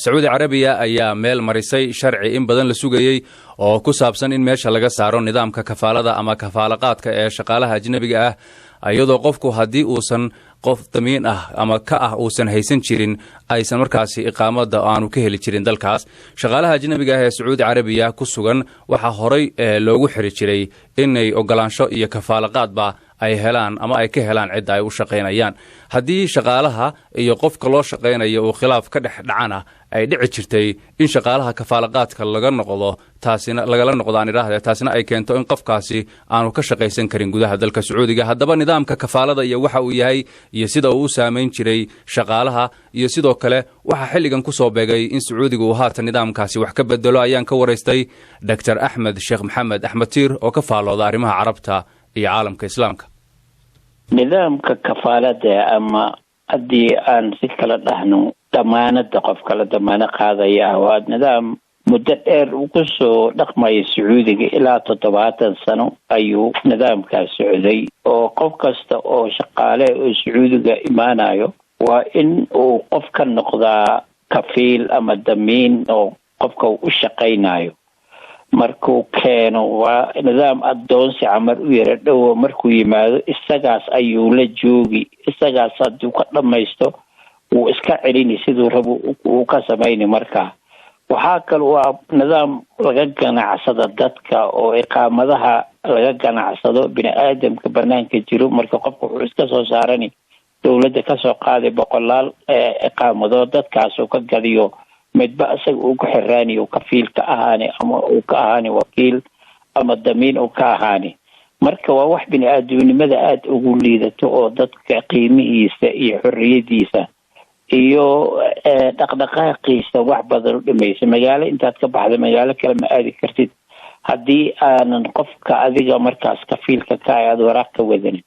sacuudi carabiya ayaa meel marisay sharci in badan la sugayey oo ku saabsan in meesha laga saaro nidaamka kafaalada ama kafaalaqaadka ee shaqaalaha ajnabiga ah iyadoo qofku haddii uusan qof damiin ah ama ka ah uusan haysan jirin aysan markaasi iqaamada aanu ka heli jirin dalkaas shaqaalaha ajnabiga ah ee sacuudi carabiya ku sugan waxaa horay loogu xiri jiray inay ogolaansho iyo kafaalaqaadba ay helaan ama ay ka helaan cidda ay u shaqaynayaan haddii shaqaalaha iyo qofka loo shaqaynayo uu khilaaf ka dhex dhacana ay dhici jirtay in shaqaalaha kafaalaqaadka lagala noqdo aan idhaahde taasina ay keento in qofkaasi aanu ka shaqaysan karin gudaha dalka sacuudiga haddaba nidaamka kafaalada iyo waxa uu yahay iyo sida uu u saamayn jiray shaqaalaha iyo sidoo kale waxaa xilligan ku soo beegay in sacuudiga uu haatan nidaamkaasi wax ka bedelo ayaan ka waraystay dr axmed sheekh maxamed axmed tiir oo ka faalooda arrimaha carabta iyo caalamka islaamka nidaamka kafaalada ama haddii aan si kala dhahno damaanada qofka la damaano qaadaya waa nidaam muddo dheer uu ku soo dhaqmaya sacuudiga ilaa 70 sano ayuu nidaamkaas socday oo qof kasta oo shaqaale oo sacuudiga imaanayo waa in uu qof ka noqdaa kafiil ama damiin oo qofka u shaqaynayo markuu keeno waa nidaam adoonsi camal u yara dhow markuu yimaado isagaas ayuu la joogi isagaas hadduu ka dhamaysto wuu iska celini siduu rabo uu ka samayni markaa waxaa kale waa nidaam laga ganacsado dadka oo iqaamadaha laga ganacsado bini'aadamka banaanka jiro marka qofku wuxuu iska soo saarani dowladda ka soo qaaday boqolaal iqaamadoo dadkaas uu ka gadiyo midba isaga uu ku xiraaniyo kafiilka ahaani ama uu ka ahaani wakiil ama damiin uu ka ahaani marka waa wax bini'aadamnimada aad ugu liidato oo dadka qiimihiisa iyo xorriyadiisa iyo dhaqdhaqaaqiisa wax badan u dhimaysa magaalo intaad ka baxda magaalo kale ma aadi kartid haddii aanan qofka adiga markaas kafiilka ka aad waraaq ka wadanin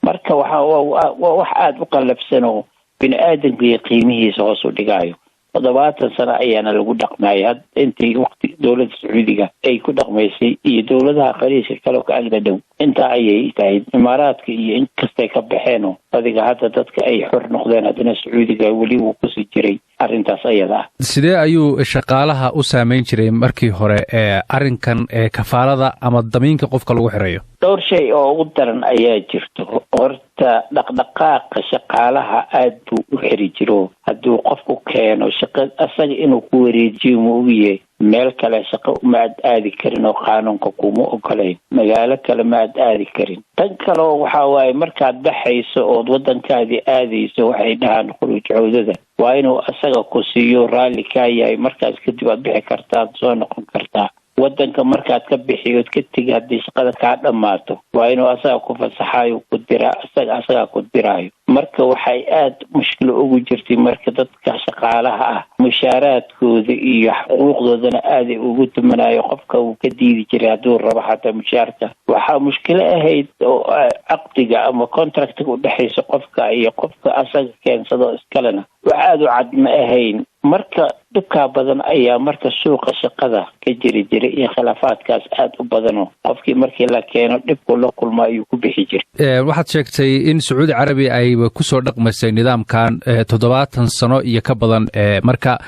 marka waa wax aad u qallafsan oo bini'aadamka iyo qiimihiisa hoos u dhigayo 70 sano ayaana lagu dhaqmaya intii waqti dawladda sacuudiga ay ku dhaqmaysay iyo dawladaha qariiska kale oo ka agda dhow inta ayay tahay imaaraadka iyo in kastay ka baxeen adiga hadda dadka ay xor noqdeen haddana sacuudiga weli uu ku sii jiray arrintaas ayada sidee ayuu shaqaalaha u saameyn jiray markii hore arrinkan kafaalada ama damiinka qofka lagu xirayo dhowr shay oo ugu daran ayaa jirto horta dhaqdhaqaaqa shaqaalaha aad buu u xiri jiro hadduu qofku keeno shaqo asaga inuu ku wareejiyo ma ogyahay meel kale shaqo ma aadi karin oo qaanuunka kuma ogolayn magaalo kale ma aadi karin tan kale waxaa waaye markaad baxayso ood waddankaadii aadayso waxay dhahaan khuruuj cawdada waa inuu asaga ku siiyo raalli kaa yahay markaas kadib aad bixi kartaa soo noqon kartaa waddanka markaad ka bixiyood ka tegi haddii shaqada kaa dhammaato waa inuu asaga ku fasaxaayo ku diraa asagaa ku diraayo marka waxay aad mushkilo ugu jirtay marka dadka shaqaalaha ah mushaaraadkooda iyo xuquuqdoodana aaday ugu tumanayo qofka uu ka diidi jiray hadduu rabo xataa mushaarka waxaa mushkilo ahayd oo caqdiga ama contractiga u dhexaysa qofka iyo qofka asaga keensado iskalena wax aad u cad ma ahayn marka dhibkaa badan ayaa marka suuqa shaqada ka jiri jiray iyo khilaafaadkaas aad u badano qofkii markii la keeno dhibku la kulma ayuu ku bixi jiray waxaad sheegtay in sacuudi carabiya ay ku soo dhaqmaysay nidaamkan 70 sano iyo ka badan marka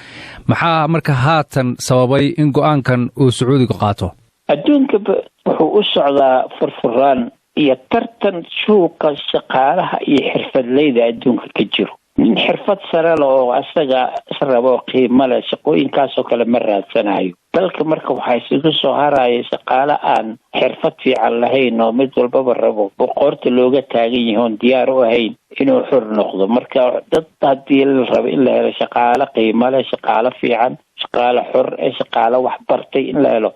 maxaa marka haatan sababay in go'aankan uu sacuudiga qaato adduunka wuxuu u socdaa furfuraan iyo tartan suuqa shaqaalaha iyo xirfadleyda adduunka ka jiro nin xirfad sare leh oo asaga rabo qiimo leh shaqooyinkaasoo kale ma raadsanayo dalka marka waxaa isugu soo haraya shaqaale aan xirfad fiican lahayn oo mid walbaba rabo boqorta looga taagan yahay oon diyaar u ahayn inuu xor noqdo marka dad haddii la rabo in la helo shaqaale qiimo leh shaqaale fiican shaqaale xor shaqaale wax bartay in la helo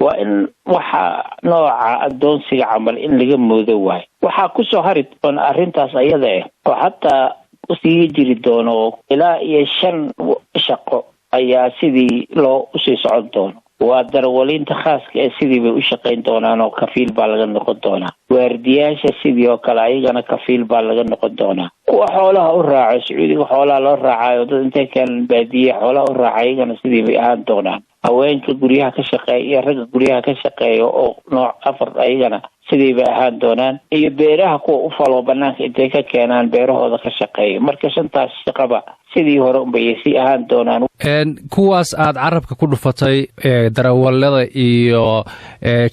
waa in waxa nooca adoonsiga camal in laga moodo waayo waxaa kusoo hari doona arrintaas ayada oo hataa usii jiri doono ilaa iyo 5 shaqo ayaa sidii loo usii socon doono waa darwaliinta khaaska ee sidii bay u shaqayn doonaan oo kafiil baa laga noqon doonaa waardiyaasha sidii oo kale ayagana kafiil baa laga noqon doonaa kuwa xoolaha u raaco sacuudiga xoolaha loo raacayo dad intay keenan baadiye xoolaha u raaca iyagana sidii bay ahaan doonaan haweenka guryaha ka shaqeeya iyo ragga guryaha ka shaqeeya oo nooc 4 ayagana sidii bay ahaan doonaan iyo beeraha kuwa u falo banaanka intay ka keenaan beerahooda ka shaqeeya marka shantaas shaqaba sidii hore unbay sii ahaan doonaan kuwaas aad carabka ku dhufatay darawallada iyo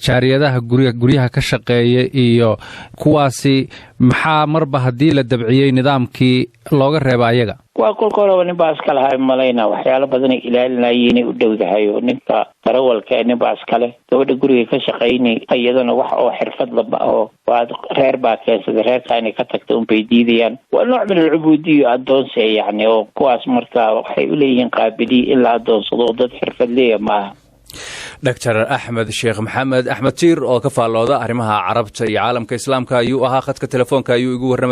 jaariyadaha guryaha ka shaqeeya iyo kuwaasi maxaa marba haddii la dabciyey nidaamkii looga reeba ayaga waa kolka horeba nin baa iska lahaa malayna waxyaalo badanay ilaalinayeen u dhowdahay oo ninka darawalka nin baa iskale gabadha guriga ka shaqaynay iyadana wax oo xirfad laba oo waa reer baa keensaday reerka inay ka tagto unbay diidayaan waa nooc min alcubuudiyo adoonsi yani oo kuwaas markaa waxay u leeyihiin qaabiliyi in la adoonsado dad xirfad leeya maaha dr axmed sheekh maxamed axmed tiir oo ka faallooda arrimaha carabta iyo caalamka islaamka ayuu ahaa khadka telefoonka ayuu igu warramay